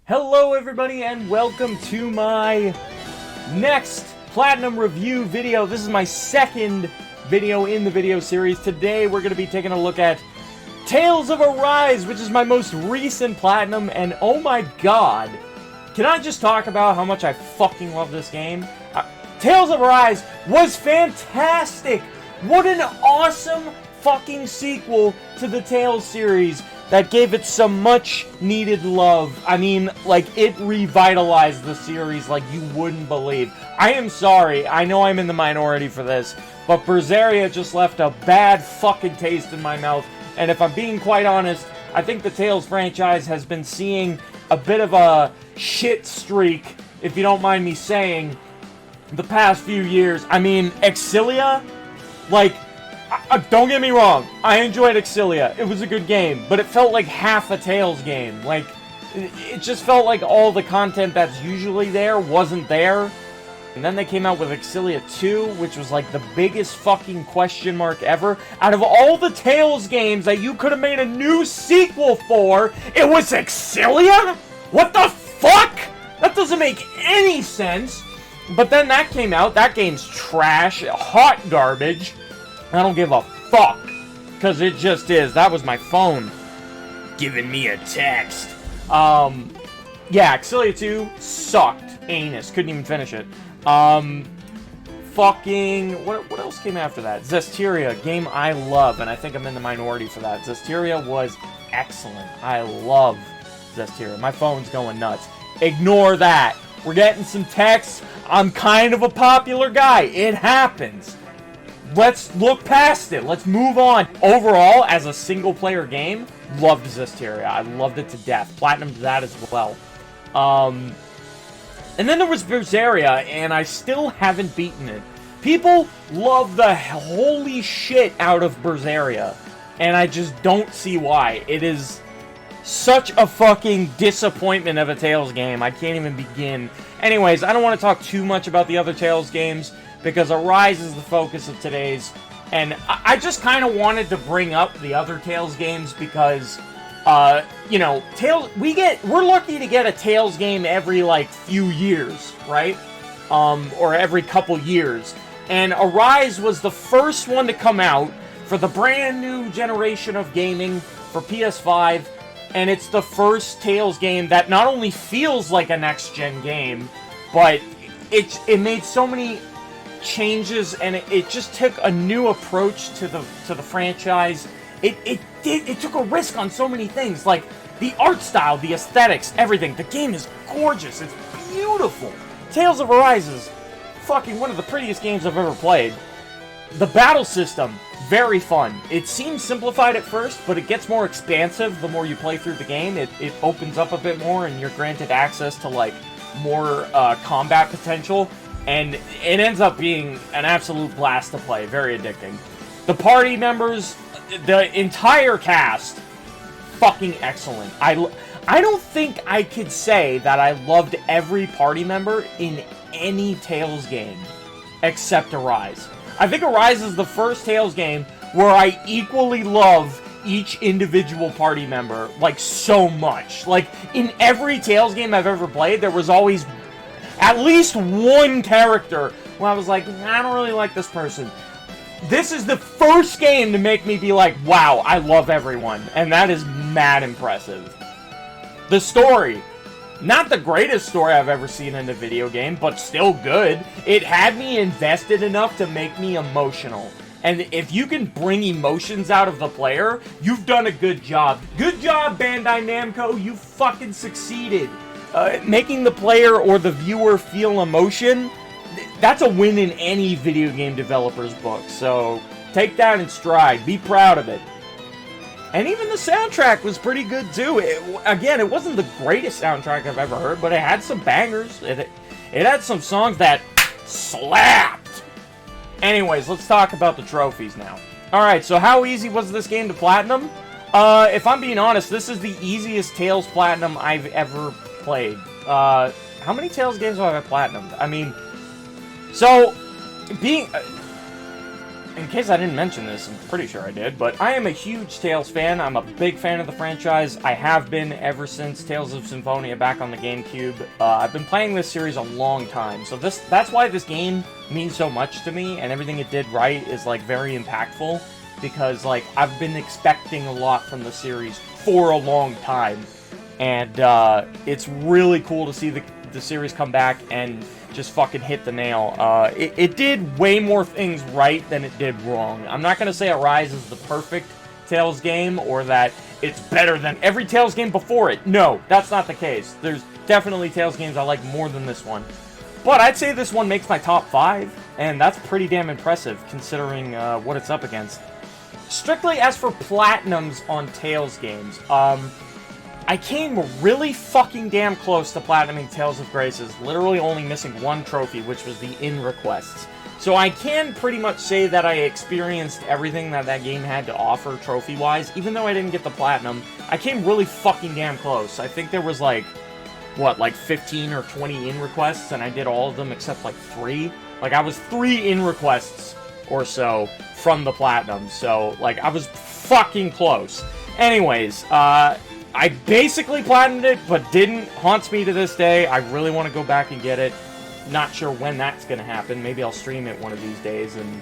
Hello everybody and welcome to my next Platinum review video. This is my second video in the video series. Today we're going to be taking a look at Tales of Arise, which is my most recent Platinum, and oh my god, can I just talk about how much I fucking love this game? Tales of Arise was fantastic! What an awesome fucking sequel to the Tales series that gave it some much needed love. I mean, like, it revitalized the series like you wouldn't believe. I am sorry, I know I'm in the minority for this, but Berseria just left a bad fucking taste in my mouth, and if I'm being quite honest, I think the Tales franchise has been seeing a bit of a shit streak, if you don't mind me saying, the past few years. I mean, Exilia, like, don't get me wrong, I enjoyed Exilia. It was a good game, but it felt like half a Tales game. Like, it just felt like all the content that's usually there wasn't there. And then they came out with Exilia 2, which was like the biggest fucking question mark ever. Out of all the Tales games that you could have made a new sequel for, it was Exilia? What the fuck? That doesn't make any sense. But then that came out, that game's trash, hot garbage. I don't give a fuck, because it just is. That was my phone giving me a text. Yeah, Exilia 2 sucked. Anus. Couldn't even finish it. Fucking, what else came after that? Zestiria, game I love, and I think I'm in the minority for that. Zestiria was excellent. I love Zestiria. My phone's going nuts. Ignore that. We're getting some texts. I'm kind of a popular guy. It happens. Let's look past it. Let's move on. Overall, as a single-player game, loved Zestiria. I loved it to death. Platinumed that as well. And then there was Berseria, and I still haven't beaten it. People love the holy shit out of Berseria, and I just don't see why. It is such a fucking disappointment of a Tales game. I can't even begin. Anyways, I don't want to talk too much about the other Tales games, because Arise is the focus of today's, and I just kind of wanted to bring up the other Tales games because, you know, Tales, we're lucky to get a Tales game every, like, few years, right? Or every couple years. And Arise was the first one to come out for the brand new generation of gaming for PS5, and it's the first Tales game that not only feels like a next-gen game, but it made so many changes, and it just took a new approach to the franchise. It took a risk on so many things, like the art style, the aesthetics, everything. The game is gorgeous. It's beautiful. Tales of Arise is fucking one of the prettiest games I've ever played. The battle system, very fun. It seems simplified at first, but it gets more expansive the more you play through the game. It opens up a bit more, and you're granted access to, like, more combat potential. And it ends up being an absolute blast to play. Very addicting. The party members, the entire cast, fucking excellent. I don't think I could say that I loved every party member in any Tales game except Arise. I think Arise is the first Tales game where I equally love each individual party member, like, so much. Like, in every Tales game I've ever played, there was always at least one character where I was like, I don't really like this person. This is the first game to make me be like, wow, I love everyone. And that is mad impressive. The story. Not the greatest story I've ever seen in a video game, but still good. It had me invested enough to make me emotional. And if you can bring emotions out of the player, you've done a good job. Good job, Bandai Namco. You fucking succeeded. Making the player or the viewer feel emotion, that's a win in any video game developer's book. So take that in stride. Be proud of it. And even the soundtrack was pretty good too. Again, it wasn't the greatest soundtrack I've ever heard, but it had some bangers. It had some songs that slapped. Anyways, let's talk about the trophies now. Alright, so how easy was this game to platinum? If I'm being honest, this is the easiest Tales platinum I've ever played. How many Tales games have I platinumed? I mean, so, being... in case I didn't mention this, I'm pretty sure I did, but I am a huge Tales fan. I'm a big fan of the franchise. I have been ever since Tales of Symphonia back on the GameCube. I've been playing this series a long time, so that's why this game means so much to me, and everything it did right is, like, very impactful, because, like, I've been expecting a lot from the series for a long time, and it's really cool to see the series come back and just fucking hit the nail. It did way more things right than it did wrong. I'm not going to say Arise is the perfect Tales game, or that it's better than every Tales game before it. No, that's not the case. There's definitely Tales games I like more than this one. But I'd say this one makes my top 5, and that's pretty damn impressive, considering what it's up against. Strictly as for platinums on Tales games, I came really fucking damn close to platinuming Tales of Graces, literally only missing one trophy, which was the In Requests. So I can pretty much say that I experienced everything that game had to offer trophy-wise. Even though I didn't get the platinum, I came really fucking damn close. I think there was like 15 or 20 In Requests, and I did all of them except like 3. Like, I was 3 In Requests or so from the platinum, so, like, I was fucking close. Anyways, I basically platinumed it, but didn't. Haunts me to this day. I really want to go back and get it. Not sure when that's going to happen. Maybe I'll stream it one of these days and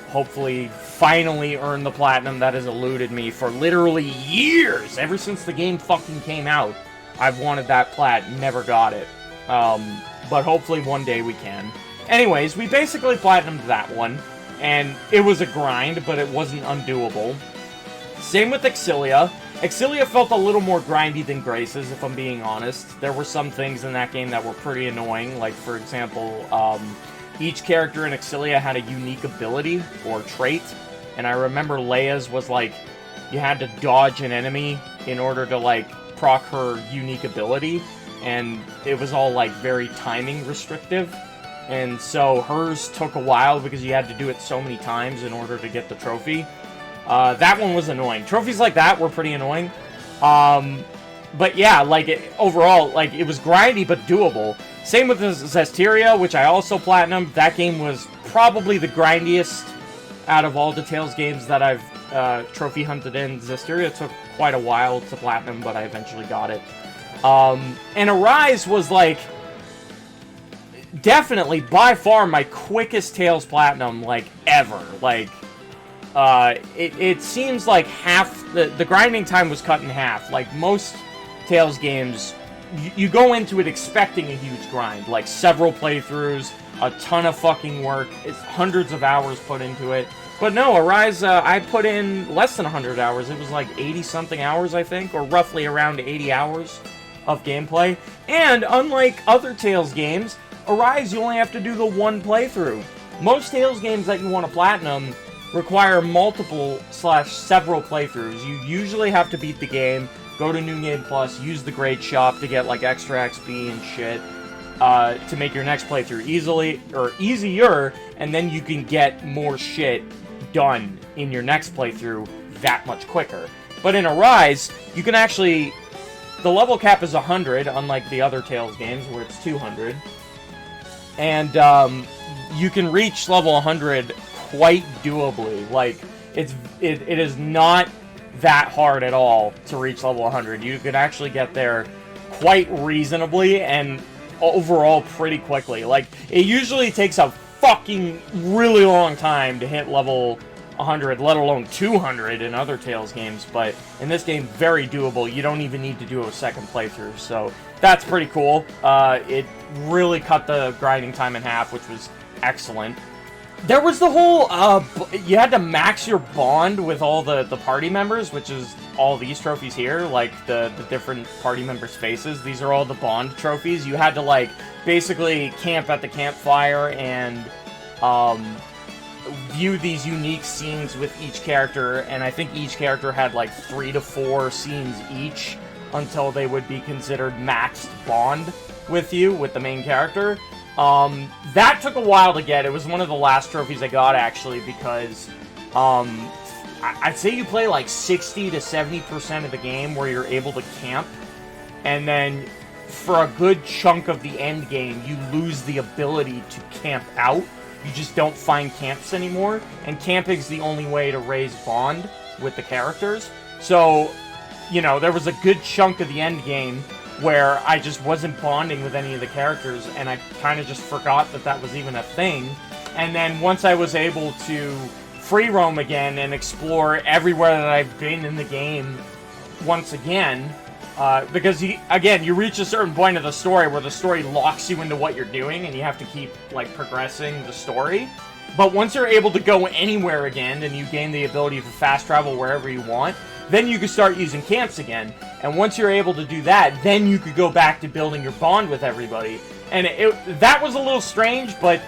hopefully finally earn the platinum that has eluded me for literally years. Ever since the game fucking came out, I've wanted that plat, never got it. But hopefully one day we can. Anyways, we basically platinumed that one, and it was a grind, but it wasn't undoable. Same with Exilia. Exilia felt a little more grindy than Graces, if I'm being honest. There were some things in that game that were pretty annoying, like, for example, each character in Exilia had a unique ability or trait, and I remember Leia's was, like, you had to dodge an enemy in order to, like, proc her unique ability, and it was all, like, very timing restrictive, and so hers took a while because you had to do it so many times in order to get the trophy. That one was annoying. Trophies like that were pretty annoying. But yeah, like, overall, like, it was grindy but doable. Same with Zestiria, which I also platinumed. That game was probably the grindiest out of all the Tales games that I've trophy hunted in. Zestiria took quite a while to platinum, but I eventually got it. And Arise was, like, definitely, by far, my quickest Tales platinum, like, ever. Like, it seems like half, the grinding time was cut in half. Like, most Tales games, you go into it expecting a huge grind, like several playthroughs, a ton of fucking work, it's hundreds of hours put into it. But no, Arise, I put in less than 100 hours. It was like 80-something hours, I think, or roughly around 80 hours of gameplay. And unlike other Tales games, Arise, you only have to do the one playthrough. Most Tales games that you want to platinum require multiple/several playthroughs. You usually have to beat the game, go to New Game Plus, use the grade shop to get, like, extra XP and shit, to make your next playthrough easier, and then you can get more shit done in your next playthrough that much quicker. But in Arise, you can actually, the level cap is 100, unlike the other Tales games where it's 200, and you can reach level 100 quite doably. Like, it is not that hard at all to reach level 100. You could actually get there quite reasonably and overall pretty quickly. Like, it usually takes a fucking really long time to hit level 100, let alone 200 in other Tales games, but in this game, very doable. You don't even need to do a second playthrough, so that's pretty cool. It really cut the grinding time in half, which was excellent. There was the whole, you had to max your bond with all the party members, which is all these trophies here, like the different party members' faces. These are all the bond trophies. You had to, like, basically camp at the campfire and view these unique scenes with each character, and I think each character had, like, 3 to 4 scenes each until they would be considered maxed bond with you, with the main character. That took a while to get. It was one of the last trophies I got, actually, because, I'd say you play like 60 to 70% of the game where you're able to camp, and then for a good chunk of the end game, you lose the ability to camp out, you just don't find camps anymore, and camping's the only way to raise bond with the characters. So, you know, there was a good chunk of the end game where I just wasn't bonding with any of the characters, and I kind of just forgot that that was even a thing. And then once I was able to free roam again and explore everywhere that I've been in the game once again, because you reach a certain point of the story where the story locks you into what you're doing, and you have to keep like progressing the story. But once you're able to go anywhere again, and you gain the ability to fast travel wherever you want, then you can start using camps again. And once you're able to do that, then you could go back to building your bond with everybody. And that was a little strange, but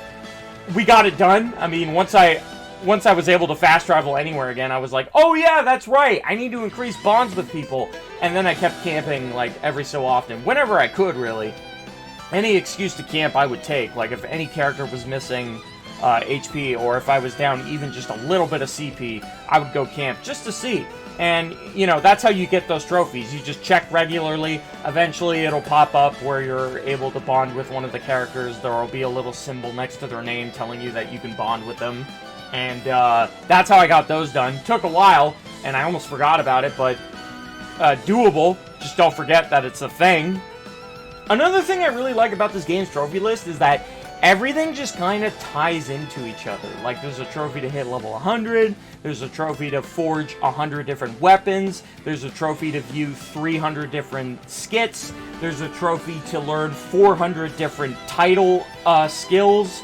we got it done. I mean, once I was able to fast travel anywhere again, I was like, oh yeah, that's right, I need to increase bonds with people. And then I kept camping, like, every so often, whenever I could, really. Any excuse to camp I would take. Like, if any character was missing HP, or if I was down even just a little bit of CP, I would go camp just to see. And, you know, that's how you get those trophies. You just check regularly. Eventually, it'll pop up where you're able to bond with one of the characters. There will be a little symbol next to their name telling you that you can bond with them. And that's how I got those done. Took a while, and I almost forgot about it, but doable. Just don't forget that it's a thing. Another thing I really like about this game's trophy list is that everything just kind of ties into each other. Like, there's a trophy to hit level 100, there's a trophy to forge 100 different weapons, there's a trophy to view 300 different skits, there's a trophy to learn 400 different title skills,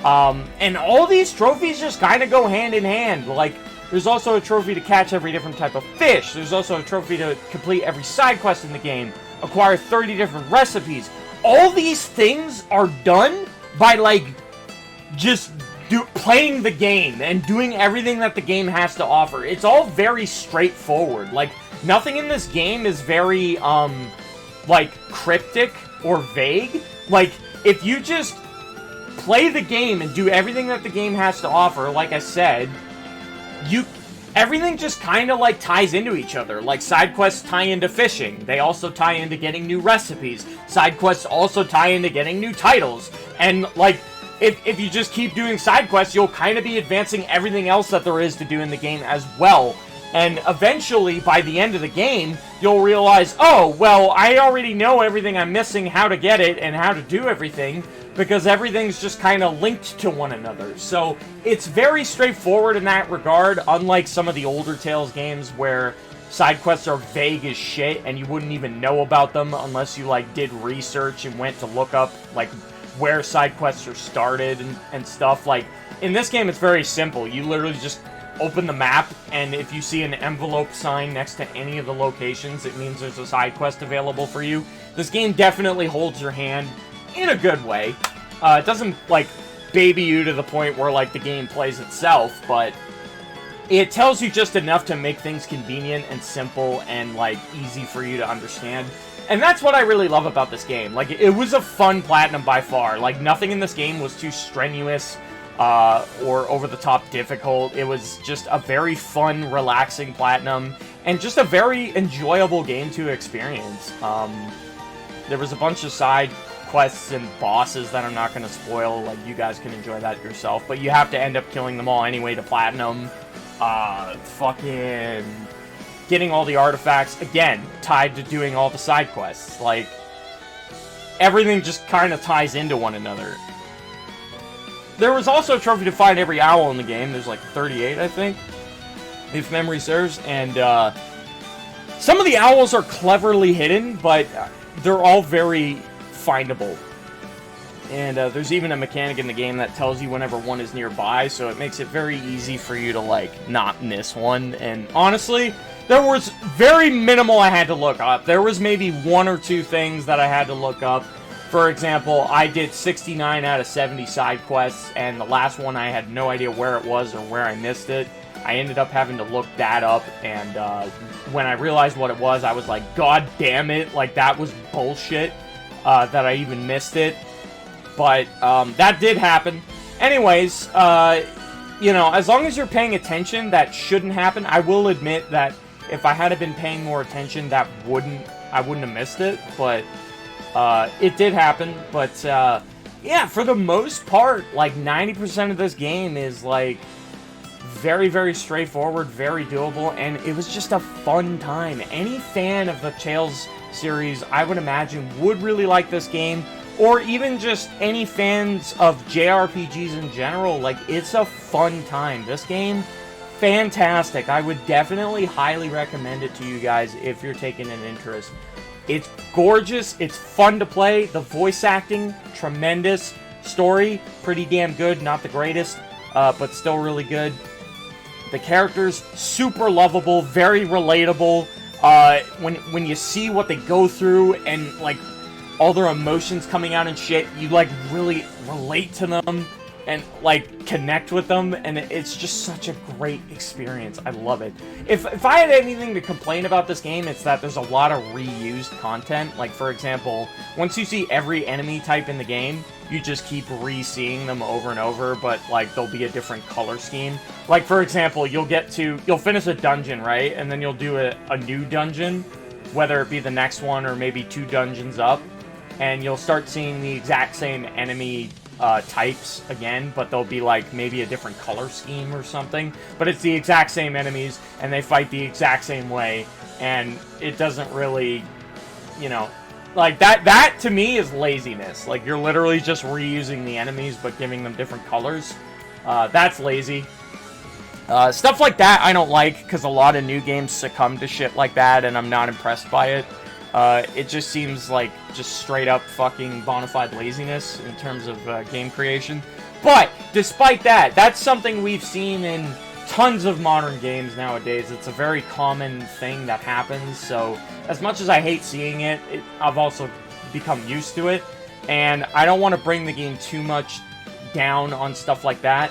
and all these trophies just kind of go hand in hand. Like, there's also a trophy to catch every different type of fish, there's also a trophy to complete every side quest in the game, acquire 30 different recipes. All these things are done by, like, just playing the game and doing everything that the game has to offer. It's all very straightforward. Like, nothing in this game is very, like, cryptic or vague. Like, if you just play the game and do everything that the game has to offer, like I said, everything just kind of, like, ties into each other. Like, side quests tie into fishing. They also tie into getting new recipes. Side quests also tie into getting new titles. And, like, if you just keep doing side quests, you'll kind of be advancing everything else that there is to do in the game as well. And eventually, by the end of the game, you'll realize, oh, well, I already know everything I'm missing, how to get it, and how to do everything, because everything's just kind of linked to one another. So it's very straightforward in that regard, unlike some of the older Tales games where side quests are vague as shit and you wouldn't even know about them unless you, like, did research and went to look up, like, where side quests are started and stuff. Like, in this game, it's very simple. You literally just open the map, and if you see an envelope sign next to any of the locations, it means there's a side quest available for you. This game definitely holds your hand in a good way. It doesn't, like, baby you to the point where, like, the game plays itself, but it tells you just enough to make things convenient and simple and, like, easy for you to understand. And that's what I really love about this game. Like, it was a fun platinum by far. Like, nothing in this game was too strenuous or over-the-top difficult. It was just a very fun, relaxing platinum, and just a very enjoyable game to experience. There was a bunch of side quests and bosses that I'm not going to spoil. Like, you guys can enjoy that yourself, but you have to end up killing them all anyway to platinum. Fucking getting all the artifacts, again, tied to doing all the side quests. Like, everything just kind of ties into one another. There was also a trophy to find every owl in the game. There's like 38, I think, if memory serves. And some of the owls are cleverly hidden, but they're all very findable. And there's even a mechanic in the game that tells you whenever one is nearby, so it makes it very easy for you to, like, not miss one. And honestly, there was very minimal I had to look up. There was maybe one or two things that I had to look up. For example, I did 69 out of 70 side quests, and the last one I had no idea where it was or where I missed it. I ended up having to look that up, and when I realized what it was, I was like, God damn it, like, that was bullshit that I even missed it. But that did happen. Anyways, you know, as long as you're paying attention, that shouldn't happen. I will admit that if I had been paying more attention, I wouldn't have missed it, but it did happen. But yeah, for the most part, like 90% of this game is like very, very straightforward, very doable, and it was just a fun time. Any fan of the Tales series, I would imagine, would really like this game, or even just any fans of JRPGs in general. Like, it's a fun time. This game, fantastic. I would definitely highly recommend it to you guys if you're taking an interest. It's gorgeous, it's fun to play, the voice acting, tremendous, story, pretty damn good, not the greatest, but still really good. The characters, super lovable, very relatable. When you see what they go through and, like, all their emotions coming out and shit, you, like, really relate to them and, like, connect with them, and it's just such a great experience. I love it. If I had anything to complain about this game, it's that there's a lot of reused content. Like, for example, once you see every enemy type in the game, you just keep re-seeing them over and over, but, like, there'll be a different color scheme. Like, for example, you'll finish a dungeon, right? And then you'll do a new dungeon, whether it be the next one or maybe 2 dungeons up, and you'll start seeing the exact same enemy types again, but they'll be like maybe a different color scheme or something, but it's the exact same enemies and they fight the exact same way, and it doesn't really, you know, like that to me is laziness. Like, you're literally just reusing the enemies but giving them different colors. That's lazy. Stuff like that I don't like, because a lot of new games succumb to shit like that, and I'm not impressed by it. It just seems like just straight up fucking bona fide laziness in terms of game creation. But despite that, that's something we've seen in tons of modern games nowadays. It's a very common thing that happens. So as much as I hate seeing it, I've also become used to it. And I don't want to bring the game too much down on stuff like that.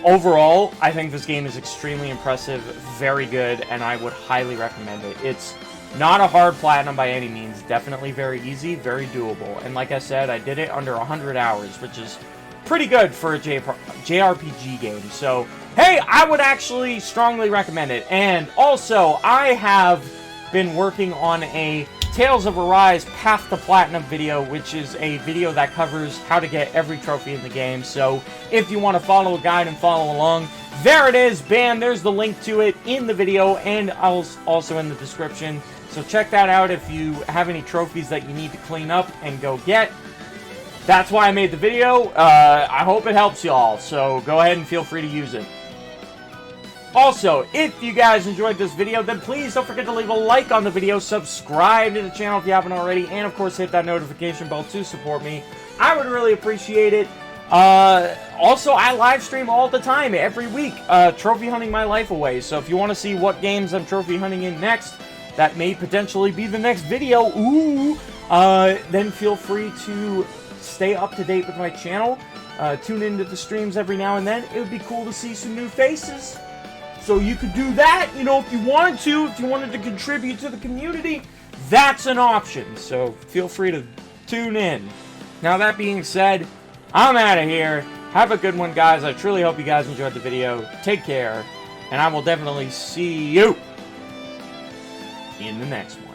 Overall, I think this game is extremely impressive, very good, and I would highly recommend it. It's not a hard platinum by any means, definitely very easy, very doable. And like I said, I did it under 100 hours, which is pretty good for a JRPG game. So, hey, I would actually strongly recommend it. And also, I have been working on a Tales of Arise Path to Platinum video, which is a video that covers how to get every trophy in the game. So, if you want to follow a guide and follow along, there it is, bam, there's the link to it in the video and also in the description. So check that out if you have any trophies that you need to clean up and go get. That's why I made the video. I hope it helps y'all, so go ahead and feel free to use it. Also, if you guys enjoyed this video, then please don't forget to leave a like on the video, subscribe to the channel if you haven't already, and of course hit that notification bell to support me. I would really appreciate it. Also, I live stream all the time, every week, trophy hunting my life away. So if you want to see what games I'm trophy hunting in next, that may potentially be the next video, then feel free to stay up to date with my channel. Tune into the streams every now and then. It would be cool to see some new faces. So you could do that, you know, if you wanted to contribute to the community, that's an option. So feel free to tune in. Now that being said, I'm out of here. Have a good one, guys. I truly hope you guys enjoyed the video. Take care, and I will definitely see you in the next one.